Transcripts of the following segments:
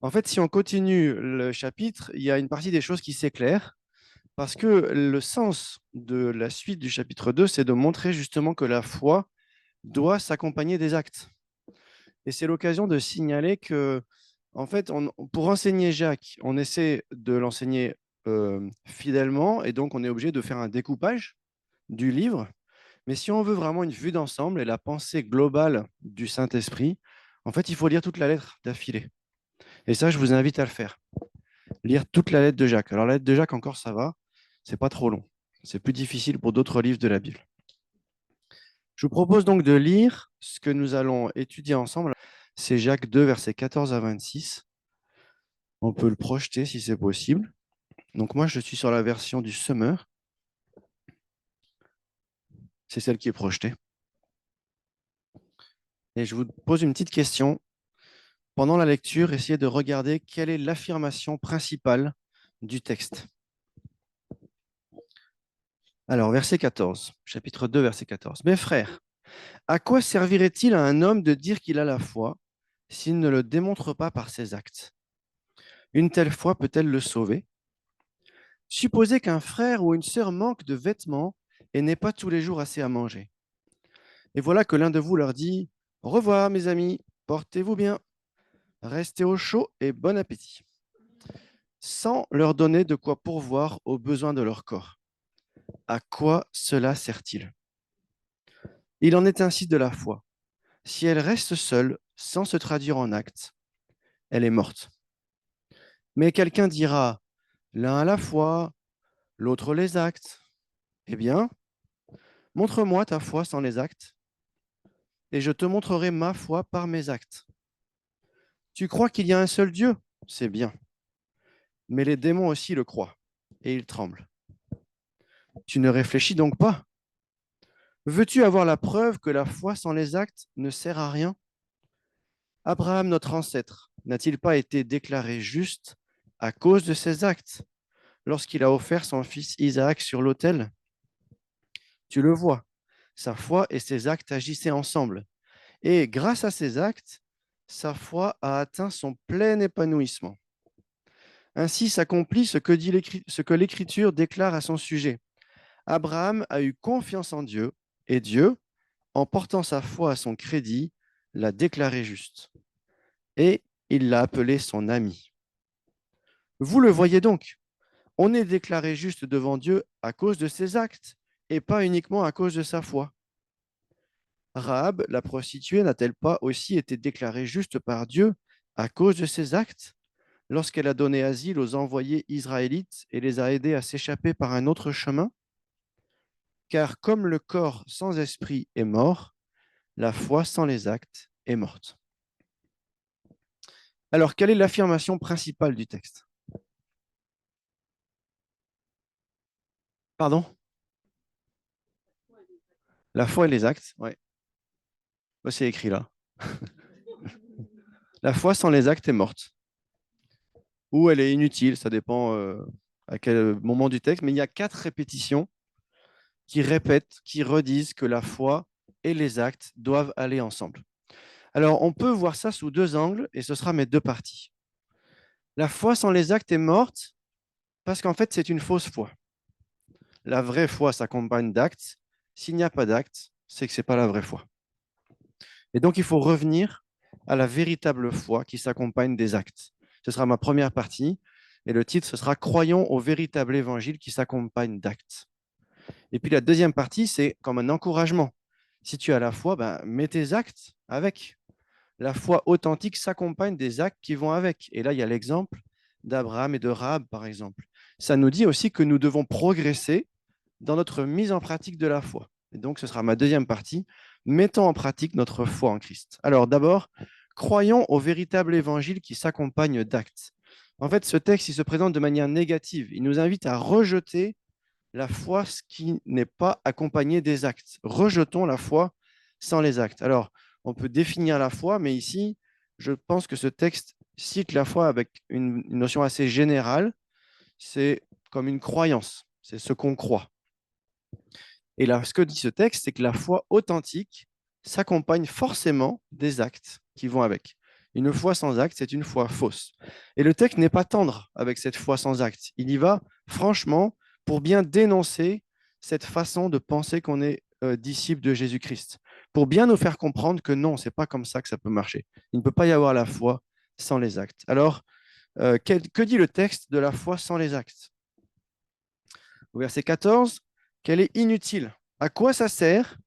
En fait, si on continue le chapitre, il y a une partie des choses qui s'éclairent parce que le sens de la suite du chapitre 2, c'est de montrer justement que la foi doit s'accompagner des actes. Et c'est l'occasion de signaler que, en fait, pour enseigner Jacques, on essaie de l'enseigner fidèlement et donc on est obligé de faire un découpage du livre. Mais si on veut vraiment une vue d'ensemble et la pensée globale du Saint-Esprit, en fait, il faut lire toute la lettre d'affilée. Et ça, je vous invite à le faire. Lire toute la lettre de Jacques. Alors, la lettre de Jacques, encore, ça va. C'est pas trop long. C'est plus difficile pour d'autres livres de la Bible. Je vous propose donc de lire ce que nous allons étudier ensemble. C'est Jacques 2, versets 14 à 26. On peut le projeter si c'est possible. Donc, moi, je suis sur la version du Summer. C'est celle qui est projetée. Et je vous pose une petite question. Pendant la lecture, essayez de regarder quelle est l'affirmation principale du texte. Alors, verset 14, chapitre 2, verset 14. Mes frères, à quoi servirait-il à un homme de dire qu'il a la foi s'il ne le démontre pas par ses actes? Une telle foi peut-elle le sauver? Supposez qu'un frère ou une sœur manque de vêtements et n'ait pas tous les jours assez à manger. Et voilà que l'un de vous leur dit: Au revoir, mes amis, portez-vous bien, restez au chaud et bon appétit, sans leur donner de quoi pourvoir aux besoins de leur corps. À quoi cela sert-il? Il en est ainsi de la foi. Si elle reste seule, sans se traduire en actes, elle est morte. Mais quelqu'un dira, l'un à la fois, l'autre les actes. Eh bien, montre-moi ta foi sans les actes, et je te montrerai ma foi par mes actes. Tu crois qu'il y a un seul Dieu? C'est bien. Mais les démons aussi le croient, et ils tremblent. Tu ne réfléchis donc pas? Veux-tu avoir la preuve que la foi sans les actes ne sert à rien? Abraham, notre ancêtre, n'a-t-il pas été déclaré juste à cause de ses actes lorsqu'il a offert son fils Isaac sur l'autel? Tu le vois, sa foi et ses actes agissaient ensemble. Et grâce à ses actes, sa foi a atteint son plein épanouissement. Ainsi s'accomplit ce que l'Écriture déclare à son sujet. Abraham a eu confiance en Dieu, et Dieu, en portant sa foi à son crédit, l'a déclaré juste. Et il l'a appelé son ami. Vous le voyez donc, on est déclaré juste devant Dieu à cause de ses actes, et pas uniquement à cause de sa foi. Rahab, la prostituée, n'a-t-elle pas aussi été déclarée juste par Dieu à cause de ses actes lorsqu'elle a donné asile aux envoyés israélites et les a aidés à s'échapper par un autre chemin? Car comme le corps sans esprit est mort, la foi sans les actes est morte. Alors, quelle est l'affirmation principale du texte? Pardon? La foi et les actes, ouais. C'est écrit là. La foi sans les actes est morte. Ou elle est inutile, ça dépend à quel moment du texte, mais il y a 4 répétitions qui répètent, qui redisent que la foi et les actes doivent aller ensemble. Alors, on peut voir ça sous 2 angles, et ce sera mes 2 parties. La foi sans les actes est morte parce qu'en fait, c'est une fausse foi. La vraie foi s'accompagne d'actes. S'il n'y a pas d'actes, c'est que ce n'est pas la vraie foi. Et donc, il faut revenir à la véritable foi qui s'accompagne des actes. Ce sera ma première partie. Et le titre, ce sera Croyons au véritable évangile qui s'accompagne d'actes. Et puis la deuxième partie, c'est comme un encouragement. Si tu as la foi, ben, mets tes actes avec. La foi authentique s'accompagne des actes qui vont avec. Et là, il y a l'exemple d'Abraham et de Rahab, par exemple. Ça nous dit aussi que nous devons progresser dans notre mise en pratique de la foi. Et donc, ce sera ma deuxième partie. Mettons en pratique notre foi en Christ. Alors, d'abord, croyons au véritable évangile qui s'accompagne d'actes. En fait, ce texte, il se présente de manière négative. Il nous invite à rejeter la foi qui n'est pas accompagnée des actes. Rejetons la foi sans les actes. Alors, on peut définir la foi, mais ici, je pense que ce texte cite la foi avec une notion assez générale. C'est comme une croyance, c'est ce qu'on croit. Et là, ce que dit ce texte, c'est que la foi authentique s'accompagne forcément des actes qui vont avec. Une foi sans acte, c'est une foi fausse. Et le texte n'est pas tendre avec cette foi sans acte. Il y va franchement pour bien dénoncer cette façon de penser qu'on est disciple de Jésus-Christ, pour bien nous faire comprendre que non, c'est pas comme ça que ça peut marcher. Il ne peut pas y avoir la foi sans les actes. Alors, que dit le texte de la foi sans les actes? Au verset 14, qu'elle est inutile. À quoi ça sert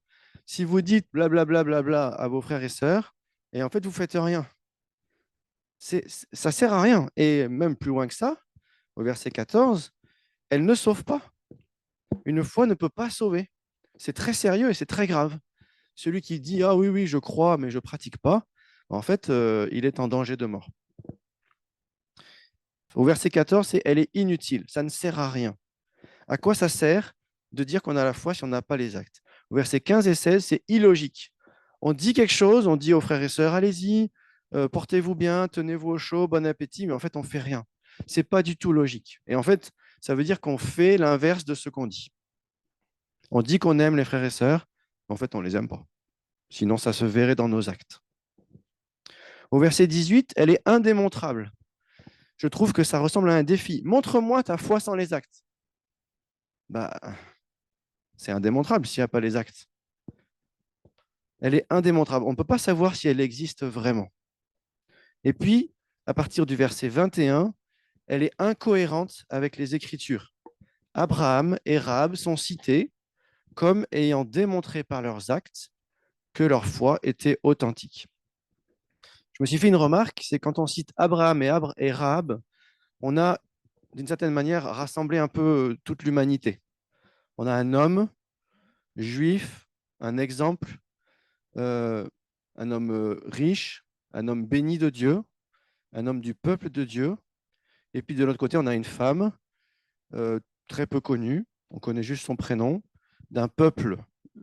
si vous dites blablabla bla, bla, bla à vos frères et sœurs et en fait vous faites rien? Ça sert à rien. Et même plus loin que ça, au verset 14, elle ne sauve pas. Une foi ne peut pas sauver. C'est très sérieux et c'est très grave. Celui qui dit ah oui, oui, je crois, mais je ne pratique pas, en fait, il est en danger de mort. Au verset 14, c'est elle est inutile, ça ne sert à rien. À quoi ça sert de dire qu'on a la foi si on n'a pas les actes? Au verset 15 et 16, c'est illogique. On dit quelque chose, on dit aux frères et sœurs, allez-y, portez-vous bien, tenez-vous au chaud, bon appétit, mais en fait, on ne fait rien. Ce n'est pas du tout logique. Et en fait, ça veut dire qu'on fait l'inverse de ce qu'on dit. On dit qu'on aime les frères et sœurs, mais en fait, on ne les aime pas. Sinon, ça se verrait dans nos actes. Au verset 18, elle est indémontrable. Je trouve que ça ressemble à un défi. Montre-moi ta foi sans les actes. Bah, c'est indémontrable s'il n'y a pas les actes. Elle est indémontrable. On ne peut pas savoir si elle existe vraiment. Et puis, à partir du verset 21, elle est incohérente avec les Écritures. Abraham et Rahab sont cités comme ayant démontré par leurs actes que leur foi était authentique. Je me suis fait une remarque, c'est quand on cite Abraham et Rahab, on a d'une certaine manière rassemblé un peu toute l'humanité. On a un homme juif, un exemple, euh, un homme riche, un homme béni de Dieu, un homme du peuple de Dieu. Et puis de l'autre côté, on a une femme euh, très peu connue, on connaît juste son prénom, d'un peuple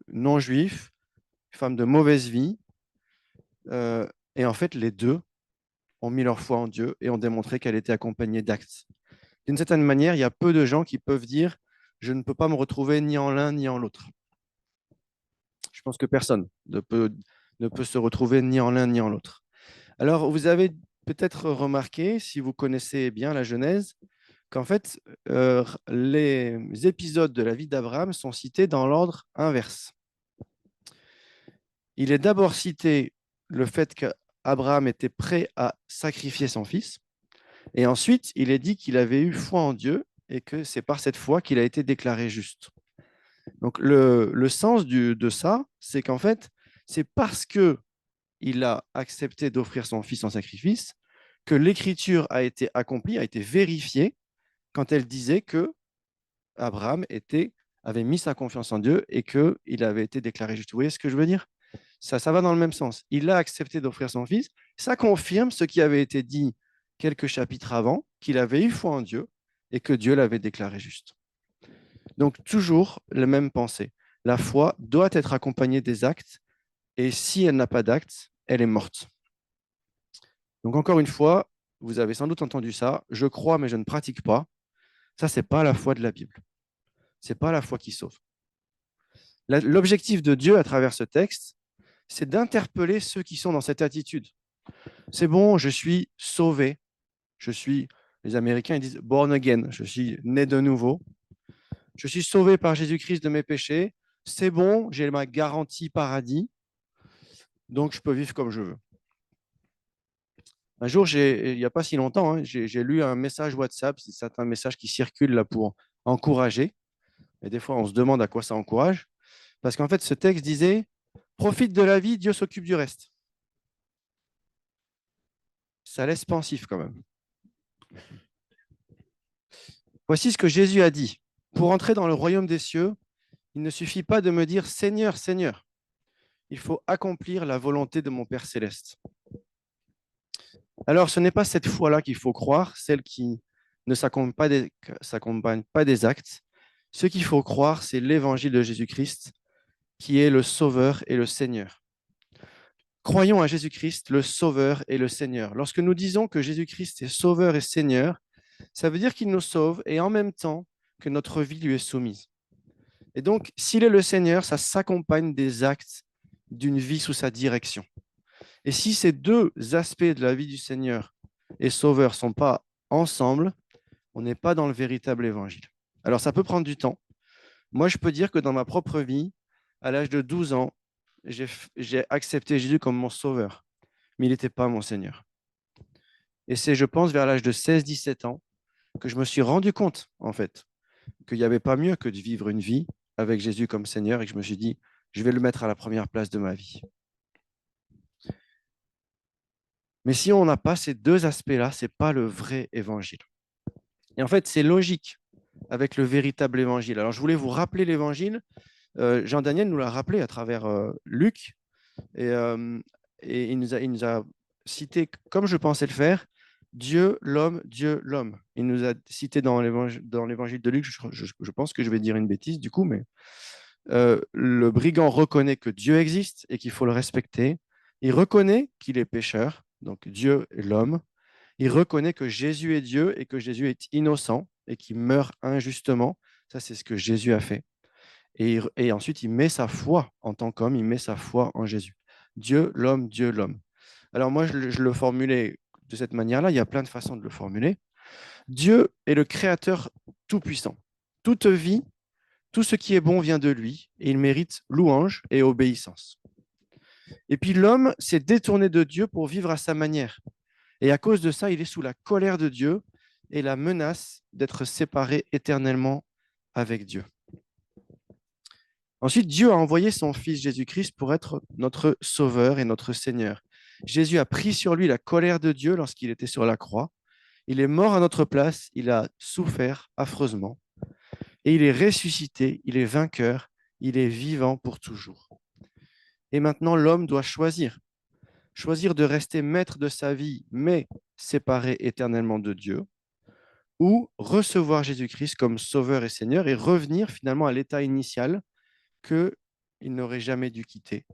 non juif, femme de mauvaise vie. Et en fait, les deux ont mis leur foi en Dieu et ont démontré qu'elle était accompagnée d'actes. D'une certaine manière, il y a peu de gens qui peuvent dire je ne peux pas me retrouver ni en l'un ni en l'autre. Je pense que personne ne peut se retrouver ni en l'un ni en l'autre. Alors, vous avez peut-être remarqué, si vous connaissez bien la Genèse, qu'en fait, les épisodes de la vie d'Abraham sont cités dans l'ordre inverse. Il est d'abord cité le fait qu'Abraham était prêt à sacrifier son fils, et ensuite, il est dit qu'il avait eu foi en Dieu et que c'est par cette foi qu'il a été déclaré juste. Donc, le sens de ça, c'est qu'en fait, c'est parce que il a accepté d'offrir son fils en sacrifice que l'écriture a été accomplie, a été vérifiée quand elle disait que Abraham avait mis sa confiance en Dieu et qu'il avait été déclaré juste. Vous voyez ce que je veux dire? Ça va dans le même sens. Il a accepté d'offrir son fils. Ça confirme ce qui avait été dit quelques chapitres avant, qu'il avait eu foi en Dieu et que Dieu l'avait déclaré juste. Donc, toujours la même pensée. La foi doit être accompagnée des actes et si elle n'a pas d'actes, elle est morte. Donc, encore une fois, vous avez sans doute entendu ça. Je crois, mais je ne pratique pas. Ça, ce n'est pas la foi de la Bible. Ce n'est pas la foi qui sauve. L'objectif de Dieu à travers ce texte, c'est d'interpeller ceux qui sont dans cette attitude. C'est bon, je suis sauvé. Les Américains ils disent born again. Je suis né de nouveau. Je suis sauvé par Jésus-Christ de mes péchés. C'est bon, j'ai ma garantie paradis. Donc, je peux vivre comme je veux. Un jour, il n'y a pas si longtemps, hein, j'ai lu un message WhatsApp. C'est certains messages qui circulent là pour encourager. Et des fois, on se demande à quoi ça encourage. Parce qu'en fait, ce texte disait profite de la vie, Dieu s'occupe du reste. Ça laisse pensif quand même. Voici ce que Jésus a dit. Pour entrer dans le royaume des cieux, il ne suffit pas de me dire Seigneur, Seigneur. Il faut accomplir la volonté de mon Père céleste. Alors, ce n'est pas cette foi-là qu'il faut croire, celle qui ne s'accompagne pas des actes. Ce qu'il faut croire, c'est l'évangile de Jésus-Christ, qui est le Sauveur et le Seigneur. Croyons à Jésus-Christ, le Sauveur et le Seigneur. Lorsque nous disons que Jésus-Christ est Sauveur et Seigneur, ça veut dire qu'il nous sauve et en même temps que notre vie lui est soumise. Et donc, s'il est le Seigneur, ça s'accompagne des actes d'une vie sous sa direction. Et si ces deux aspects de la vie du Seigneur et Sauveur ne sont pas ensemble, on n'est pas dans le véritable évangile. Alors ça peut prendre du temps. Moi, je peux dire que dans ma propre vie, à l'âge de 12 ans, j'ai accepté Jésus comme mon Sauveur, mais il n'était pas mon Seigneur. Et c'est, je pense, vers l'âge de 16-17 ans que je me suis rendu compte, en fait, qu'il n'y avait pas mieux que de vivre une vie avec Jésus comme Seigneur et que je me suis dit, je vais le mettre à la première place de ma vie. Mais si on n'a pas ces deux aspects-là, ce n'est pas le vrai évangile. Et en fait, c'est logique avec le véritable évangile. Alors, je voulais vous rappeler l'évangile. Jean-Daniel nous l'a rappelé à travers Luc. Et il nous a cité, comme je pensais le faire, Dieu, l'homme, Dieu, l'homme. Il nous a cité dans l'évangile de Luc, je pense que je vais dire une bêtise du coup, mais le brigand reconnaît que Dieu existe et qu'il faut le respecter. Il reconnaît qu'il est pécheur, donc Dieu et l'homme. Il reconnaît que Jésus est Dieu et que Jésus est innocent et qu'il meurt injustement. Ça, c'est ce que Jésus a fait. Et ensuite, il met sa foi en tant qu'homme, il met sa foi en Jésus. Dieu, l'homme, Dieu, l'homme. Alors moi, je le formulais de cette manière-là. Il y a plein de façons de le formuler. Dieu est le créateur tout-puissant. Toute vie, tout ce qui est bon vient de lui et il mérite louange et obéissance. Et puis l'homme s'est détourné de Dieu pour vivre à sa manière. Et à cause de ça, il est sous la colère de Dieu et la menace d'être séparé éternellement avec Dieu. Ensuite, Dieu a envoyé son Fils Jésus-Christ pour être notre Sauveur et notre Seigneur. Jésus a pris sur lui la colère de Dieu lorsqu'il était sur la croix. Il est mort à notre place, il a souffert affreusement, et il est ressuscité, il est vainqueur, il est vivant pour toujours. Et maintenant, l'homme doit choisir de rester maître de sa vie, mais séparé éternellement de Dieu, ou recevoir Jésus-Christ comme Sauveur et Seigneur et revenir finalement à l'état initial qu'il n'aurait jamais dû quitter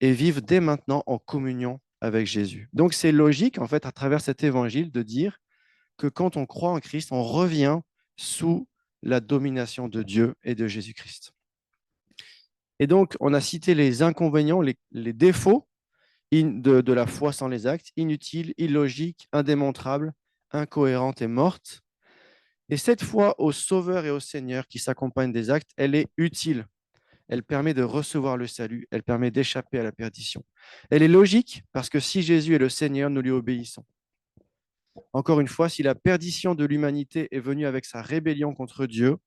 et vivre dès maintenant en communion avec Jésus. Donc c'est logique, en fait, à travers cet évangile, de dire que quand on croit en Christ, on revient sous la domination de Dieu et de Jésus-Christ. Et donc, on a cité les inconvénients, les défauts de la foi sans les actes, inutile, illogique, indémontrable, incohérente et morte. Et cette foi au Sauveur et au Seigneur qui s'accompagne des actes, elle est utile. Elle permet de recevoir le salut, elle permet d'échapper à la perdition. Elle est logique parce que si Jésus est le Seigneur, nous lui obéissons. Encore une fois, si la perdition de l'humanité est venue avec sa rébellion contre Dieu,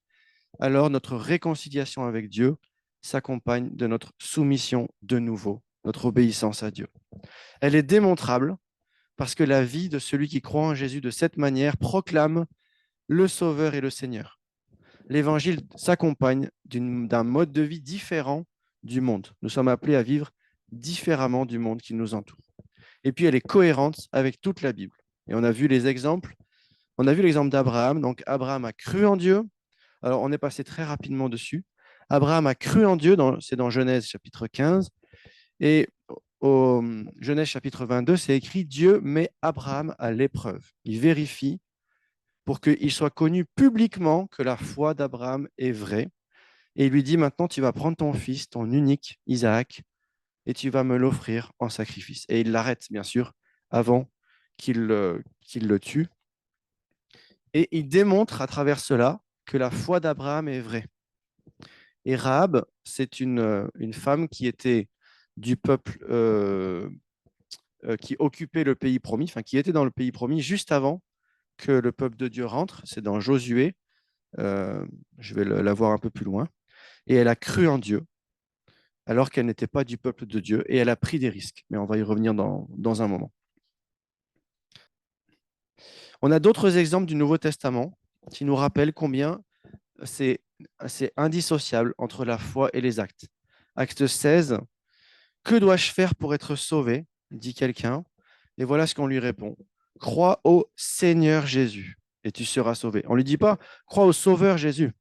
alors notre réconciliation avec Dieu s'accompagne de notre soumission de nouveau, notre obéissance à Dieu. Elle est démontrable parce que la vie de celui qui croit en Jésus de cette manière proclame le Sauveur et le Seigneur. L'évangile s'accompagne d'un mode de vie différent du monde. Nous sommes appelés à vivre différemment du monde qui nous entoure. Et puis, elle est cohérente avec toute la Bible. Et on a vu les exemples. On a vu l'exemple d'Abraham. Donc, Abraham a cru en Dieu. Alors, on est passé très rapidement dessus. Abraham a cru en Dieu, c'est dans Genèse chapitre 15. Et au Genèse chapitre 22, c'est écrit Dieu met Abraham à l'épreuve. Il vérifie pour qu'il soit connu publiquement que la foi d'Abraham est vraie. Et il lui dit, maintenant, tu vas prendre ton fils, ton unique Isaac, et tu vas me l'offrir en sacrifice. Et il l'arrête, bien sûr, avant qu'il le tue. Et il démontre à travers cela que la foi d'Abraham est vraie. Et Rahab, c'est une femme qui était du peuple qui occupait le pays promis, enfin qui était dans le pays promis juste avant que le peuple de Dieu rentre. C'est dans Josué. Je vais la voir un peu plus loin. Et elle a cru en Dieu alors qu'elle n'était pas du peuple de Dieu et elle a pris des risques. Mais on va y revenir dans un moment. On a d'autres exemples du Nouveau Testament qui nous rappellent combien c'est indissociable entre la foi et les actes. Acte 16, que dois-je faire pour être sauvé dit quelqu'un. Et voilà ce qu'on lui répond. Crois au Seigneur Jésus et tu seras sauvé. On ne lui dit pas crois au Sauveur Jésus.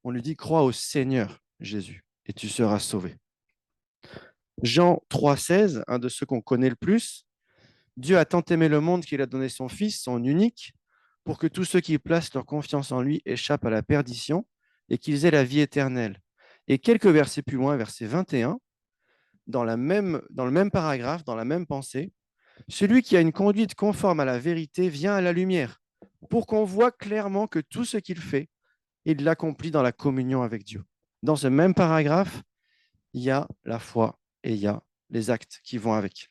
On lui dit crois au Seigneur Jésus et tu seras sauvé. Jean 3,16, un de ceux qu'on connaît le plus, Dieu a tant aimé le monde qu'il a donné son Fils, son unique, pour que tous ceux qui placent leur confiance en lui échappent à la perdition et qu'ils aient la vie éternelle. Et quelques versets plus loin, verset 21, dans le même paragraphe, dans la même pensée, celui qui a une conduite conforme à la vérité vient à la lumière pour qu'on voit clairement que tout ce qu'il fait, il l'accomplit dans la communion avec Dieu. Dans ce même paragraphe, il y a la foi et il y a les actes qui vont avec.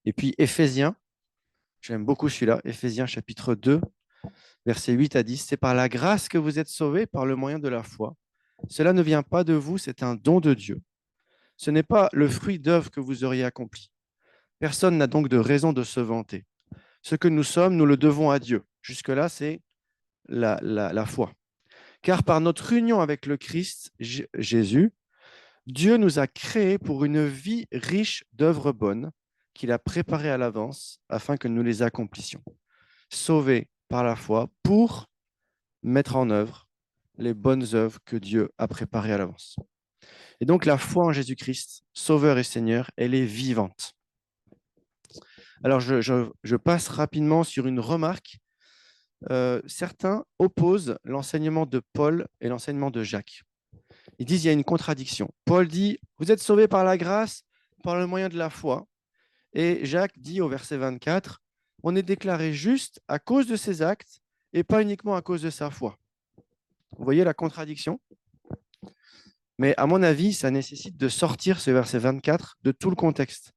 Et puis Éphésiens, j'aime beaucoup celui-là, Éphésiens chapitre 2, versets 8 à 10, c'est par la grâce que vous êtes sauvés par le moyen de la foi. Cela ne vient pas de vous, c'est un don de Dieu. Ce n'est pas le fruit d'œuvres que vous auriez accompli. Personne n'a donc de raison de se vanter. Ce que nous sommes, nous le devons à Dieu. Jusque-là, c'est la foi. Car par notre union avec le Christ Jésus, Dieu nous a créés pour une vie riche d'œuvres bonnes qu'il a préparées à l'avance afin que nous les accomplissions. Sauvés par la foi pour mettre en œuvre les bonnes œuvres que Dieu a préparées à l'avance. Et donc la foi en Jésus-Christ, Sauveur et Seigneur, elle est vivante. Alors je passe rapidement sur une remarque. Certains opposent l'enseignement de Paul et l'enseignement de Jacques. Ils disent qu'il y a une contradiction. Paul dit, vous êtes sauvés par la grâce, par le moyen de la foi. Et Jacques dit au verset 24, on est déclaré juste à cause de ses actes et pas uniquement à cause de sa foi. Vous voyez la contradiction? Mais à mon avis, ça nécessite de sortir ce verset 24 de tout le contexte.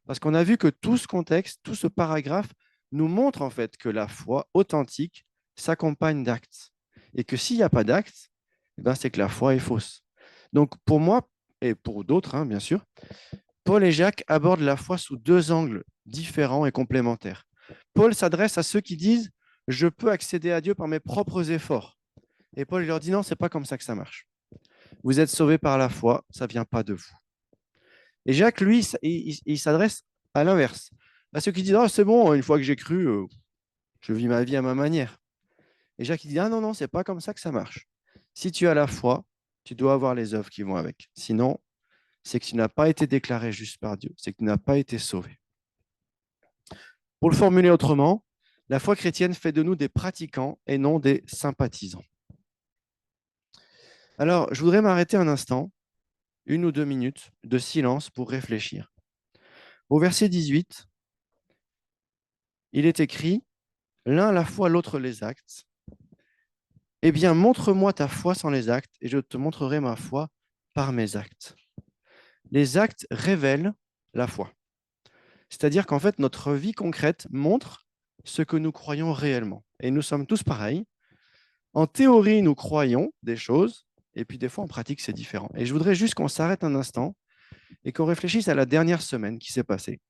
Parce qu'on a vu que tout ce contexte, tout ce paragraphe nous montre en fait que la foi authentique s'accompagne d'actes. Et que s'il n'y a pas d'actes, eh ben, c'est que la foi est fausse. Donc pour moi, et pour d'autres, hein, bien sûr, Paul et Jacques abordent la foi sous deux angles différents et complémentaires. Paul s'adresse à ceux qui disent « je peux accéder à Dieu par mes propres efforts ». Et Paul leur dit « non, ce n'est pas comme ça que ça marche. Vous êtes sauvés par la foi, ça ne vient pas de vous. » Et Jacques, lui, il s'adresse à l'inverse, à ceux qui disent ah, c'est bon, une fois que j'ai cru, je vis ma vie à ma manière. Et Jacques, il dit ah non, non, c'est pas comme ça que ça marche. Si tu as la foi, tu dois avoir les œuvres qui vont avec. Sinon, c'est que tu n'as pas été déclaré juste par Dieu, c'est que tu n'as pas été sauvé. Pour le formuler autrement, la foi chrétienne fait de nous des pratiquants et non des sympathisants. Alors, je voudrais m'arrêter un instant, 1 ou 2 minutes de silence pour réfléchir. Au verset 18, il est écrit « L'un la foi, l'autre les actes. Eh bien, montre-moi ta foi sans les actes, et je te montrerai ma foi par mes actes. » Les actes révèlent la foi. C'est-à-dire qu'en fait, notre vie concrète montre ce que nous croyons réellement. Et nous sommes tous pareils. En théorie, nous croyons des choses, et puis des fois, en pratique, c'est différent. Et je voudrais juste qu'on s'arrête un instant et qu'on réfléchisse à la dernière semaine qui s'est passée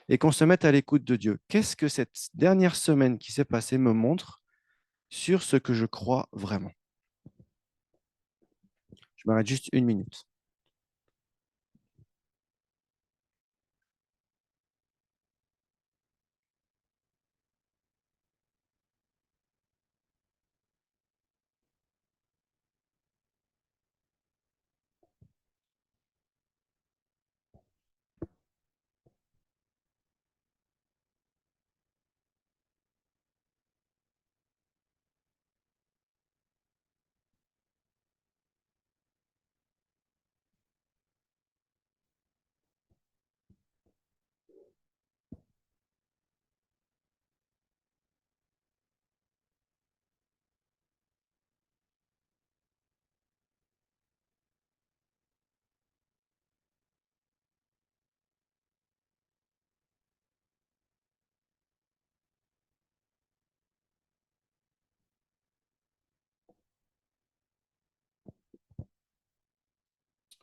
et qu'on se mette à l'écoute de Dieu. Qu'est-ce que cette dernière semaine qui s'est passée me montre sur ce que je crois vraiment? Je m'arrête juste 1 minute.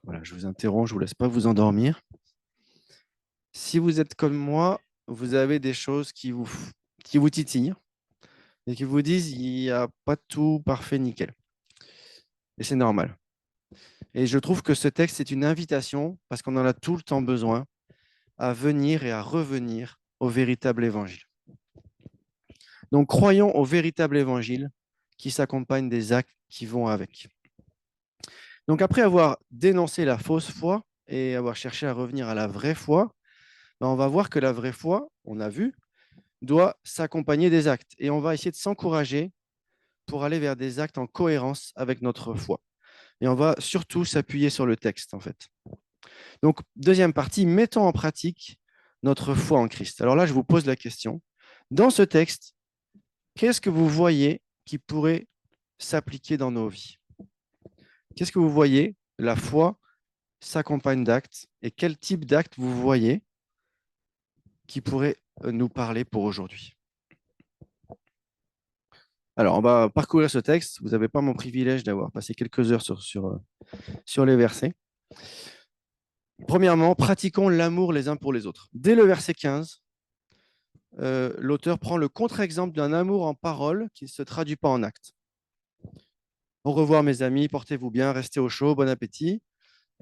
Voilà, je vous interromps, je ne vous laisse pas vous endormir. Si vous êtes comme moi, vous avez des choses qui vous titillent et qui vous disent il n'y a pas tout parfait nickel. Et c'est normal. Et je trouve que ce texte est une invitation, parce qu'on en a tout le temps besoin, à venir et à revenir au véritable évangile. Donc, croyons au véritable évangile qui s'accompagne des actes qui vont avec. Donc, après avoir dénoncé la fausse foi et avoir cherché à revenir à la vraie foi, on va voir que la vraie foi, on a vu, doit s'accompagner des actes. Et on va essayer de s'encourager pour aller vers des actes en cohérence avec notre foi. Et on va surtout s'appuyer sur le texte, en fait. Donc, deuxième partie, mettons en pratique notre foi en Christ. Alors là, je vous pose la question. Dans ce texte, qu'est-ce que vous voyez qui pourrait s'appliquer dans nos vies? Qu'est-ce que vous voyez? La foi s'accompagne d'actes. Et quel type d'actes vous voyez qui pourrait nous parler pour aujourd'hui? Alors, on va parcourir ce texte. Vous n'avez pas mon privilège d'avoir passé quelques heures sur les versets. Premièrement, pratiquons l'amour les uns pour les autres. Dès le verset 15, l'auteur prend le contre-exemple d'un amour en parole qui ne se traduit pas en actes. Au revoir mes amis, portez-vous bien, restez au chaud, bon appétit,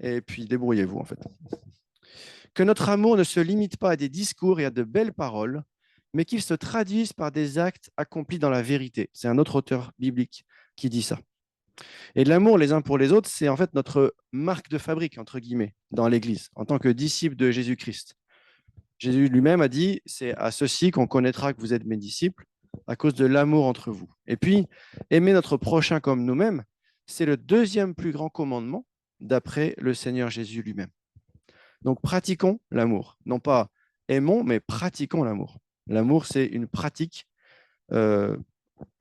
et puis débrouillez-vous en fait. Que notre amour ne se limite pas à des discours et à de belles paroles, mais qu'il se traduise par des actes accomplis dans la vérité. C'est un autre auteur biblique qui dit ça. Et l'amour les uns pour les autres, c'est en fait notre marque de fabrique, entre guillemets, dans l'Église, en tant que disciples de Jésus-Christ. Jésus lui-même a dit, c'est à ceci qu'on connaîtra que vous êtes mes disciples, à cause de l'amour entre vous. Et puis, aimer notre prochain comme nous-mêmes, c'est le deuxième plus grand commandement d'après le Seigneur Jésus lui-même. Donc, pratiquons l'amour. Non pas aimons, mais pratiquons l'amour. L'amour, c'est une pratique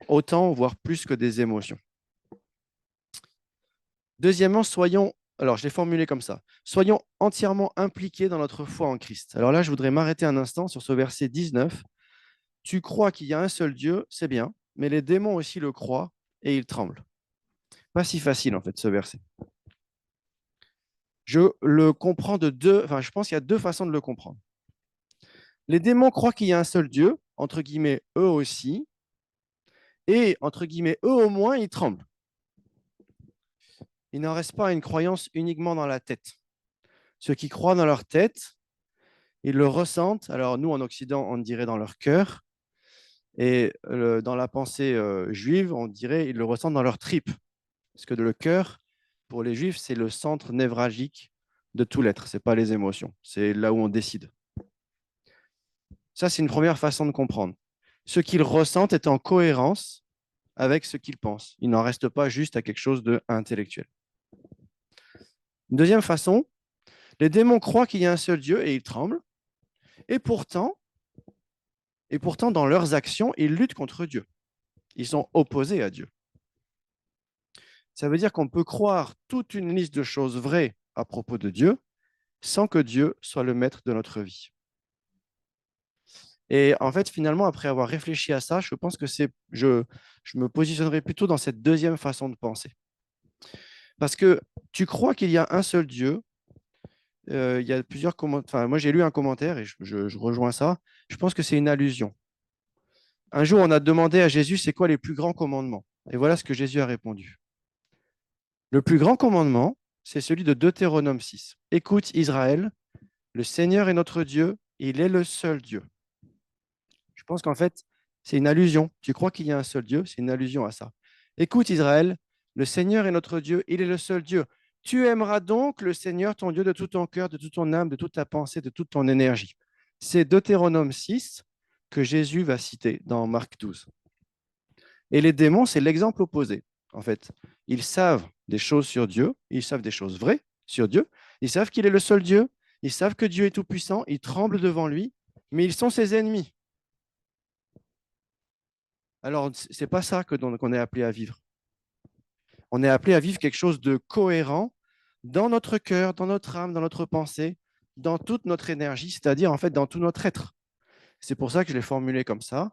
autant, voire plus que des émotions. Deuxièmement, alors je l'ai formulé comme ça, soyons entièrement impliqués dans notre foi en Christ. Alors là, je voudrais m'arrêter un instant sur ce verset 19. Tu crois qu'il y a un seul Dieu, c'est bien, mais les démons aussi le croient et ils tremblent. Pas si facile en fait ce verset. Je le comprends je pense qu'il y a deux façons de le comprendre. Les démons croient qu'il y a un seul Dieu, entre guillemets, eux aussi, et entre guillemets, eux au moins, ils tremblent. Il n'en reste pas une croyance uniquement dans la tête. Ceux qui croient dans leur tête, ils le ressentent. Alors nous, en Occident, on dirait dans leur cœur. Et dans la pensée juive, on dirait ils le ressentent dans leur tripes. Parce que le cœur, pour les juifs, c'est le centre névralgique de tout l'être. Ce n'est pas les émotions. C'est là où on décide. Ça, c'est une première façon de comprendre. Ce qu'ils ressentent est en cohérence avec ce qu'ils pensent. Il n'en reste pas juste à quelque chose d'intellectuel. Une deuxième façon, les démons croient qu'il y a un seul Dieu et ils tremblent. Et pourtant, dans leurs actions, ils luttent contre Dieu. Ils sont opposés à Dieu. Ça veut dire qu'on peut croire toute une liste de choses vraies à propos de Dieu sans que Dieu soit le maître de notre vie. Et en fait, finalement, après avoir réfléchi à ça, je pense que je me positionnerai plutôt dans cette deuxième façon de penser. Parce que tu crois qu'il y a un seul Dieu. Il y a plusieurs commentaires. Enfin, moi, j'ai lu un commentaire et je rejoins ça. Je pense que c'est une allusion. Un jour, on a demandé à Jésus, c'est quoi les plus grands commandements? Et voilà ce que Jésus a répondu. Le plus grand commandement, c'est celui de Deutéronome 6. Écoute Israël, le Seigneur est notre Dieu, il est le seul Dieu. Je pense qu'en fait, c'est une allusion. Tu crois qu'il y a un seul Dieu, c'est une allusion à ça. Écoute Israël, le Seigneur est notre Dieu, il est le seul Dieu. Tu aimeras donc le Seigneur, ton Dieu, de tout ton cœur, de toute ton âme, de toute ta pensée, de toute ton énergie. C'est Deutéronome 6 que Jésus va citer dans Marc 12. Et les démons, c'est l'exemple opposé. En fait, ils savent des choses sur Dieu, ils savent des choses vraies sur Dieu, ils savent qu'il est le seul Dieu, ils savent que Dieu est tout-puissant, ils tremblent devant lui, mais ils sont ses ennemis. Alors, ce n'est pas ça qu'on est appelé à vivre. On est appelé à vivre quelque chose de cohérent dans notre cœur, dans notre âme, dans notre pensée, dans toute notre énergie, c'est-à-dire en fait dans tout notre être. C'est pour ça que je l'ai formulé comme ça.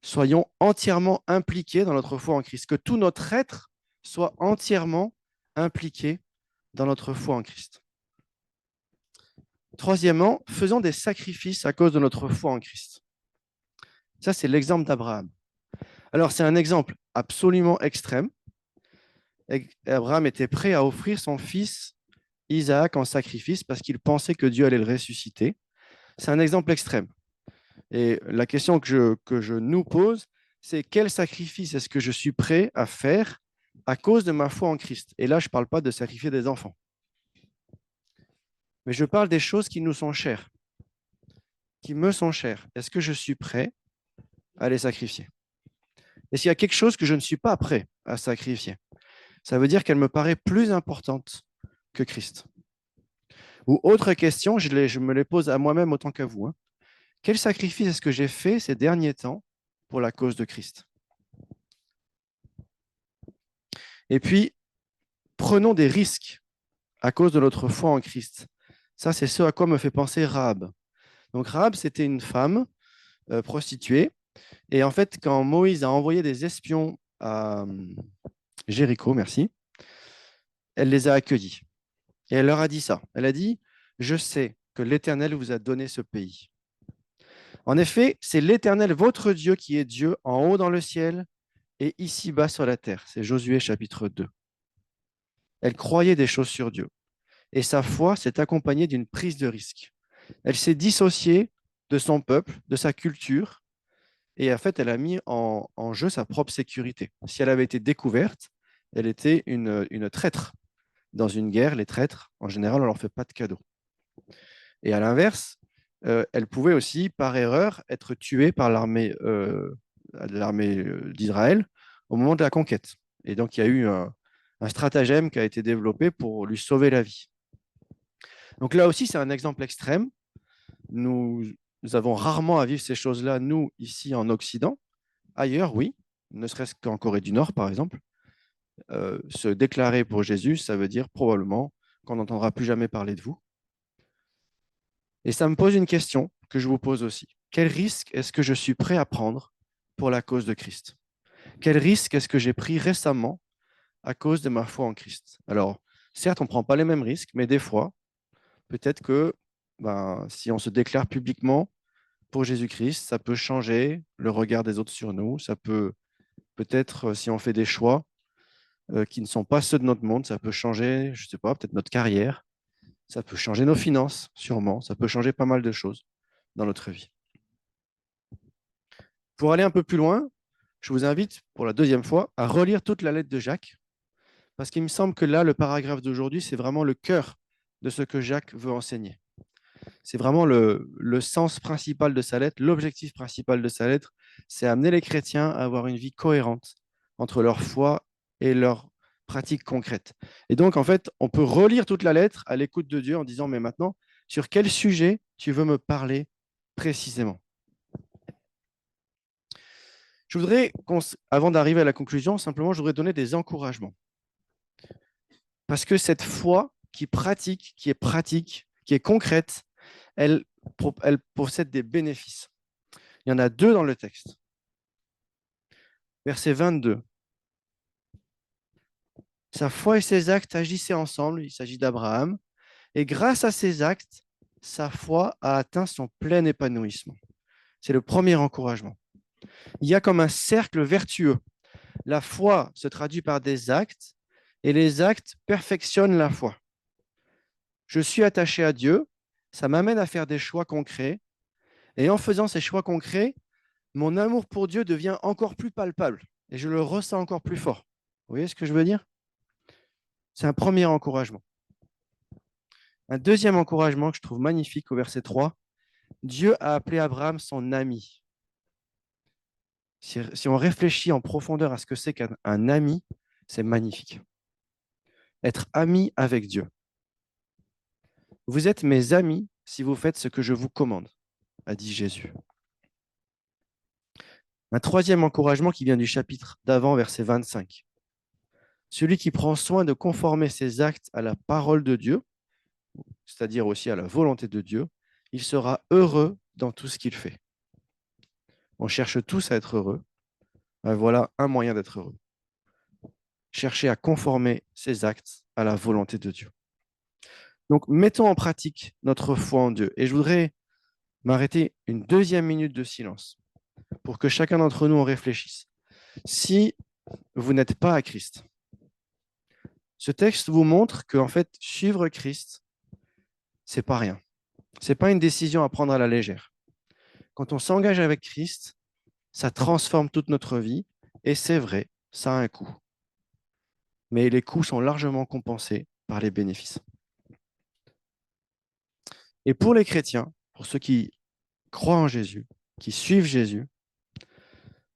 Soyons entièrement impliqués dans notre foi en Christ, que tout notre être soit entièrement impliqué dans notre foi en Christ. Troisièmement, faisons des sacrifices à cause de notre foi en Christ. Ça, c'est l'exemple d'Abraham. Alors, c'est un exemple absolument extrême. Abraham était prêt à offrir son fils Isaac en sacrifice parce qu'il pensait que Dieu allait le ressusciter. C'est un exemple extrême. Et la question que je nous pose, c'est quel sacrifice est-ce que je suis prêt à faire à cause de ma foi en Christ? Et là, je ne parle pas de sacrifier des enfants. Mais je parle des choses qui nous sont chères, qui me sont chères. Est-ce que je suis prêt à les sacrifier? Est-ce qu'il y a quelque chose que je ne suis pas prêt à sacrifier? Ça veut dire qu'elle me paraît plus importante que Christ. Ou autre question, je me les pose à moi-même autant qu'à vous, hein. Quel sacrifice est-ce que j'ai fait ces derniers temps pour la cause de Christ? Et puis, prenons des risques à cause de notre foi en Christ. Ça, c'est ce à quoi me fait penser Rahab. Donc, Rahab, c'était une femme prostituée. Et en fait, quand Moïse a envoyé des espions à Jéricho, merci, elle les a accueillis. Et elle leur a dit ça. Elle a dit, je sais que l'Éternel vous a donné ce pays. En effet, c'est l'Éternel, votre Dieu, qui est Dieu en haut dans le ciel et ici-bas sur la terre. C'est Josué chapitre 2. Elle croyait des choses sur Dieu. Et sa foi s'est accompagnée d'une prise de risque. Elle s'est dissociée de son peuple, de sa culture, et en fait, elle a mis en jeu sa propre sécurité. Si elle avait été découverte, elle était une traître. Dans une guerre, les traîtres, en général, on ne leur fait pas de cadeaux. Et à l'inverse, elle pouvait aussi, par erreur, être tuée par l'armée d'Israël au moment de la conquête. Et donc, il y a eu un stratagème qui a été développé pour lui sauver la vie. Donc là aussi, c'est un exemple extrême. Nous avons rarement à vivre ces choses-là, nous, ici en Occident. Ailleurs, oui, ne serait-ce qu'en Corée du Nord, par exemple. Se déclarer pour Jésus, ça veut dire probablement qu'on n'entendra plus jamais parler de vous. Et ça me pose une question que je vous pose aussi. Quel risque est-ce que je suis prêt à prendre pour la cause de Christ? Quel risque est-ce que j'ai pris récemment à cause de ma foi en Christ? Alors, certes, on ne prend pas les mêmes risques, mais des fois, peut-être que si on se déclare publiquement pour Jésus-Christ, ça peut changer le regard des autres sur nous. Ça peut, peut-être, si on fait des choix qui ne sont pas ceux de notre monde, ça peut changer, je ne sais pas, peut-être notre carrière. Ça peut changer nos finances, sûrement. Ça peut changer pas mal de choses dans notre vie. Pour aller un peu plus loin, je vous invite pour la deuxième fois à relire toute la lettre de Jacques, parce qu'il me semble que là, le paragraphe d'aujourd'hui, c'est vraiment le cœur de ce que Jacques veut enseigner. C'est vraiment le sens principal de sa lettre, l'objectif principal de sa lettre, c'est amener les chrétiens à avoir une vie cohérente entre leur foi et leur pratique concrète. Et donc, en fait, on peut relire toute la lettre à l'écoute de Dieu en disant, mais maintenant, sur quel sujet tu veux me parler précisément? Je voudrais, avant d'arriver à la conclusion, simplement, je voudrais donner des encouragements. Parce que cette foi qui est pratique, qui est concrète, elle possède des bénéfices. Il y en a deux dans le texte. Verset 22. Sa foi et ses actes agissaient ensemble, il s'agit d'Abraham, et grâce à ses actes, sa foi a atteint son plein épanouissement. C'est le premier encouragement. Il y a comme un cercle vertueux. La foi se traduit par des actes, et les actes perfectionnent la foi. Je suis attaché à Dieu, ça m'amène à faire des choix concrets, et en faisant ces choix concrets, mon amour pour Dieu devient encore plus palpable, et je le ressens encore plus fort. Vous voyez ce que je veux dire? C'est un premier encouragement. Un deuxième encouragement que je trouve magnifique au verset 3, Dieu a appelé Abraham son ami. Si on réfléchit en profondeur à ce que c'est qu'un ami, c'est magnifique. Être ami avec Dieu. Vous êtes mes amis si vous faites ce que je vous commande, a dit Jésus. Un troisième encouragement qui vient du chapitre d'avant, verset 25. Celui qui prend soin de conformer ses actes à la parole de Dieu, c'est-à-dire aussi à la volonté de Dieu, il sera heureux dans tout ce qu'il fait. On cherche tous à être heureux. Voilà un moyen d'être heureux. Chercher à conformer ses actes à la volonté de Dieu. Donc, mettons en pratique notre foi en Dieu. Et je voudrais m'arrêter une deuxième minute de silence pour que chacun d'entre nous en réfléchisse. Si vous n'êtes pas à Christ, ce texte vous montre que en fait, suivre Christ, c'est pas rien. C'est pas une décision à prendre à la légère. Quand on s'engage avec Christ, ça transforme toute notre vie. Et c'est vrai, ça a un coût. Mais les coûts sont largement compensés par les bénéfices. Et pour les chrétiens, pour ceux qui croient en Jésus, qui suivent Jésus,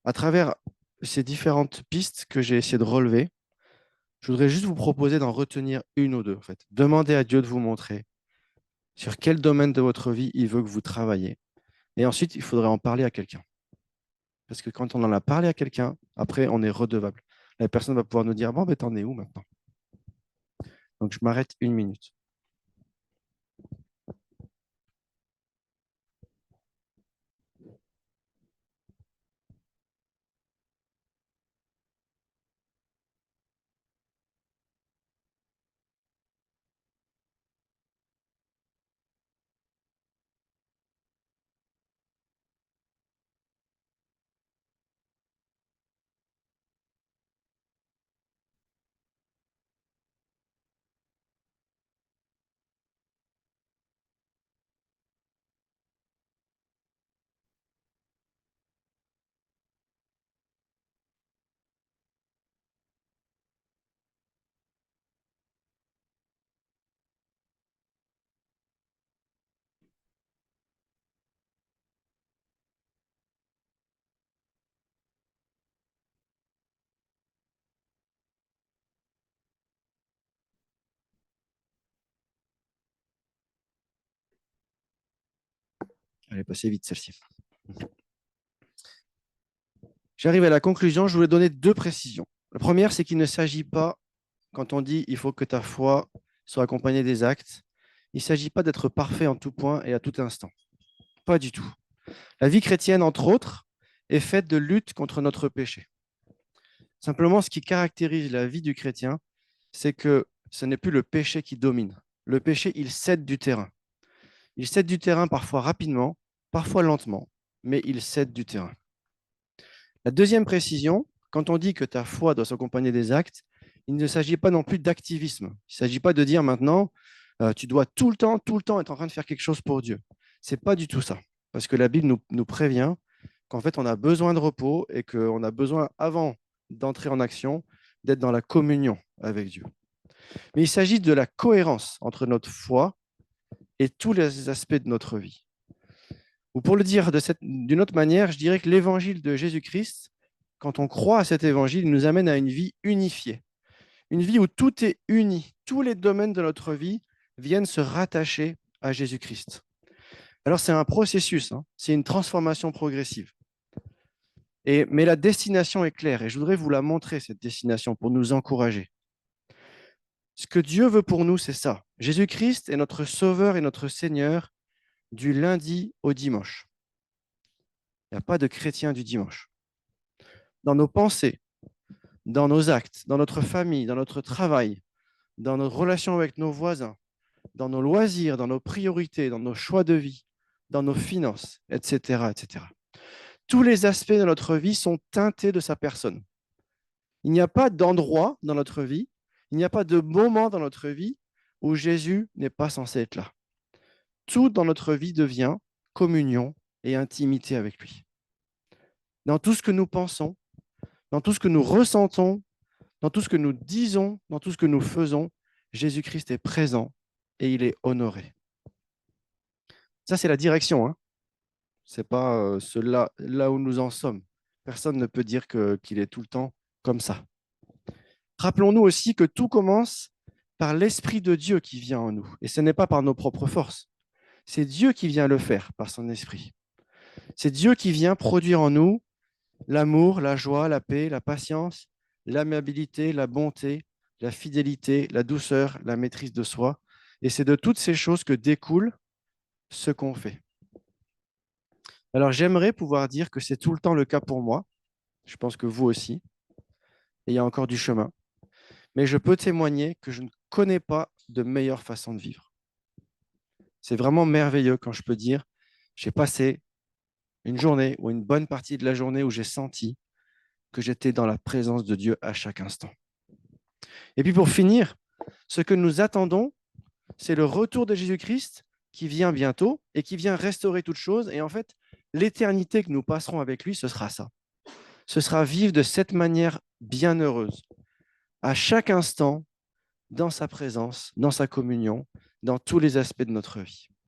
à travers ces différentes pistes que j'ai essayé de relever, je voudrais juste vous proposer d'en retenir une ou deux. En fait. Demandez à Dieu de vous montrer sur quel domaine de votre vie il veut que vous travaillez. Et ensuite, il faudrait en parler à quelqu'un. Parce que quand on en a parlé à quelqu'un, après, on est redevable. La personne va pouvoir nous dire, bon, ben, t'en es où maintenant? Donc, je m'arrête 1 minute. Elle est passée vite, celle-ci. J'arrive à la conclusion. Je voulais donner 2 précisions. La première, c'est qu'il ne s'agit pas, quand on dit il faut que ta foi soit accompagnée des actes, il ne s'agit pas d'être parfait en tout point et à tout instant. Pas du tout. La vie chrétienne, entre autres, est faite de lutte contre notre péché. Simplement, ce qui caractérise la vie du chrétien, c'est que ce n'est plus le péché qui domine. Le péché, il cède du terrain. Il cède du terrain parfois rapidement, parfois lentement, mais il cède du terrain. La deuxième précision, quand on dit que ta foi doit s'accompagner des actes, il ne s'agit pas non plus d'activisme. Il ne s'agit pas de dire maintenant, tu dois tout le temps être en train de faire quelque chose pour Dieu. Ce n'est pas du tout ça. Parce que la Bible nous prévient qu'en fait, on a besoin de repos et qu'on a besoin, avant d'entrer en action, d'être dans la communion avec Dieu. Mais il s'agit de la cohérence entre notre foi et tous les aspects de notre vie. Ou pour le dire d'une autre manière, je dirais que l'évangile de Jésus-Christ, quand on croit à cet évangile, il nous amène à une vie unifiée. Une vie où tout est uni. Tous les domaines de notre vie viennent se rattacher à Jésus-Christ. Alors c'est un processus, hein, c'est une transformation progressive. Mais la destination est claire et je voudrais vous la montrer, cette destination, pour nous encourager. Ce que Dieu veut pour nous, c'est ça. Jésus-Christ est notre Sauveur et notre Seigneur du lundi au dimanche. Il n'y a pas de chrétien du dimanche. Dans nos pensées, dans nos actes, dans notre famille, dans notre travail, dans nos relations avec nos voisins, dans nos loisirs, dans nos priorités, dans nos choix de vie, dans nos finances, etc., etc. Tous les aspects de notre vie sont teintés de sa personne. Il n'y a pas d'endroit dans notre vie, il n'y a pas de moment dans notre vie où Jésus n'est pas censé être là. Tout dans notre vie devient communion et intimité avec lui. Dans tout ce que nous pensons, dans tout ce que nous ressentons, dans tout ce que nous disons, dans tout ce que nous faisons, Jésus-Christ est présent et il est honoré. Ça, c'est la direction. Hein. Ce n'est pas là où nous en sommes. Personne ne peut dire qu'il est tout le temps comme ça. Rappelons-nous aussi que tout commence par l'Esprit de Dieu qui vient en nous. Et ce n'est pas par nos propres forces. C'est Dieu qui vient le faire par son Esprit. C'est Dieu qui vient produire en nous l'amour, la joie, la paix, la patience, l'amabilité, la bonté, la fidélité, la douceur, la maîtrise de soi. Et c'est de toutes ces choses que découle ce qu'on fait. Alors j'aimerais pouvoir dire que c'est tout le temps le cas pour moi. Je pense que vous aussi. Et il y a encore du chemin. Mais je peux témoigner que je ne connais pas de meilleure façon de vivre. C'est vraiment merveilleux quand je peux dire, j'ai passé une journée ou une bonne partie de la journée où j'ai senti que j'étais dans la présence de Dieu à chaque instant. Et puis pour finir, ce que nous attendons, c'est le retour de Jésus-Christ qui vient bientôt et qui vient restaurer toutes choses. Et en fait, l'éternité que nous passerons avec lui, ce sera ça. Ce sera vivre de cette manière bienheureuse, à chaque instant, dans sa présence, dans sa communion, dans tous les aspects de notre vie.